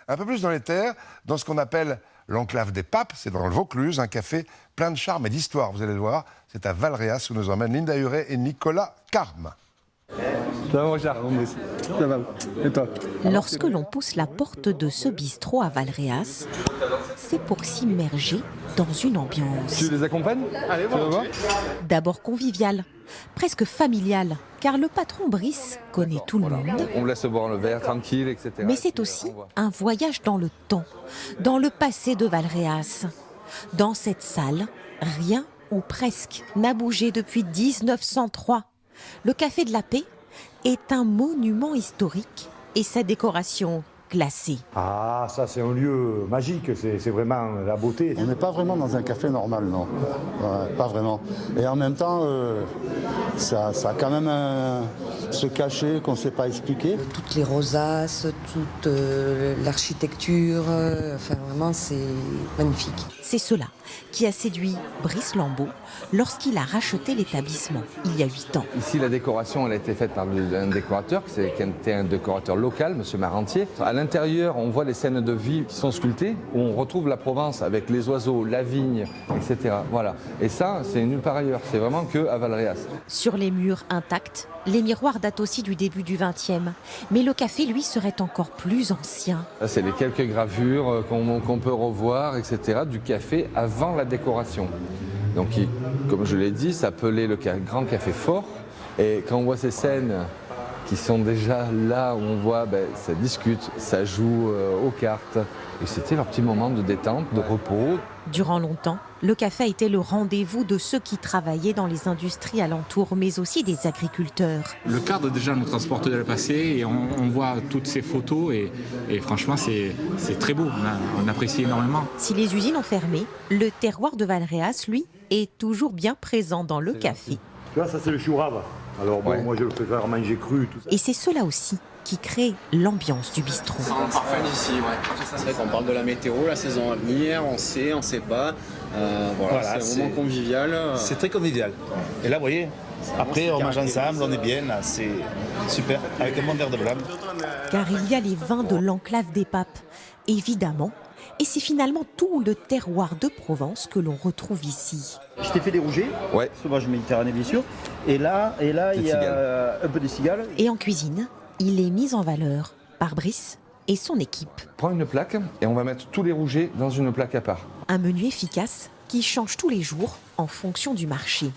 Un peu plus dans les terres, dans ce qu'on appelle l'enclave des Papes, c'est dans le Vaucluse, un café plein de charme et d'histoire, vous allez le voir. C'est à Valréas où nous emmènent Linda Huret et Nicolas Carme. Ça va mon cher, ça va. Et toi? Lorsque l'on pousse la porte de ce bistrot à Valréas, c'est pour s'immerger dans une ambiance. Tu les accompagnes? Allez, voir. D'abord conviviale, presque familiale, car le patron Brice connaît tout le monde. On me laisse boire le verre, tranquille, etc. Mais c'est aussi un voyage dans le temps, dans le passé de Valréas. Dans cette salle, rien ou presque n'a bougé depuis 1903. Le Café de la Paix est un monument historique et sa décoration classée. Ah, ça c'est un lieu magique, c'est vraiment la beauté. On n'est pas vraiment dans un café normal, non. Ouais, pas vraiment. Et en même temps, ça a quand même ce cachet qu'on ne sait pas expliquer. Toutes les rosaces, toute l'architecture, enfin vraiment c'est magnifique. C'est cela qui a séduit Brice Lambeau lorsqu'il a racheté l'établissement il y a 8 ans. Ici, la décoration, elle a été faite par un décorateur, qui était un décorateur local, M. Marentier. À l'intérieur, on voit les scènes de vie qui sont sculptées, où on retrouve la Provence avec les oiseaux, la vigne, etc. Voilà. Et ça, c'est nulle part ailleurs. C'est vraiment que à Valréas. Sur les murs intacts, les miroirs datent aussi du début du XXe. Mais le café, lui, serait encore plus ancien. Ça, c'est les quelques gravures qu'on peut revoir, etc., du café avant la décoration. Donc, comme je l'ai dit, s'appelait le Grand Café Fort. Et quand on voit ces scènes qui sont déjà là où on voit, ça discute, ça joue aux cartes. Et c'était leur petit moment de détente, de repos. Durant longtemps, le café a été le rendez-vous de ceux qui travaillaient dans les industries alentours, mais aussi des agriculteurs. Le cadre déjà nous transporte dans le passé et on voit toutes ces photos et franchement c'est très beau, on apprécie énormément. Si les usines ont fermé, le terroir de Valréas, lui, est toujours bien présent dans le café. Tu vois, ça c'est le chou rave. Alors bon, moi je le préfère manger cru, tout ça. Et c'est cela aussi qui crée l'ambiance du bistrot. C'est parfait d'ici, ouais. C'est vrai qu'on parle de la météo, la saison à venir, on sait pas. Voilà, c'est un moment convivial. C'est très convivial. Et là, vous voyez, après on mange ensemble, on est bien, là, c'est super, avec un bon verre de blanc. Car il y a les vins de l'enclave des Papes, évidemment. Et c'est finalement tout le terroir de Provence que l'on retrouve ici. Je t'ai fait des rougets, Ouais. sauvage méditerranéen bien sûr. Et là il y a un peu de cigale. Et en cuisine, il est mis en valeur par Brice et son équipe. Prends une plaque et on va mettre tous les rougets dans une plaque à part. Un menu efficace qui change tous les jours en fonction du marché.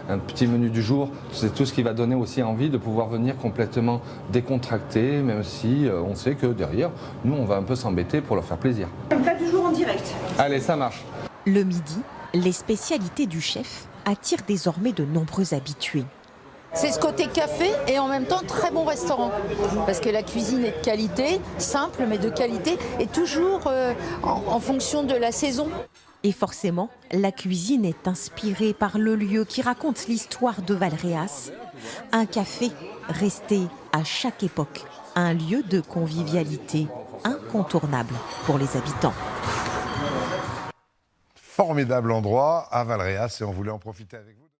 Un petit menu du jour, c'est tout ce qui va donner aussi envie de pouvoir venir complètement décontracté, même si on sait que derrière, nous, on va un peu s'embêter pour leur faire plaisir. Un plat du jour en direct. Allez, ça marche. Le midi, les spécialités du chef attirent désormais de nombreux habitués. C'est ce côté café et en même temps très bon restaurant. Parce que la cuisine est de qualité, simple mais de qualité, et toujours en fonction de la saison. Et forcément, la cuisine est inspirée par le lieu qui raconte l'histoire de Valréas. Un café resté à chaque époque un lieu de convivialité incontournable pour les habitants. Formidable endroit à Valréas et on voulait en profiter avec vous.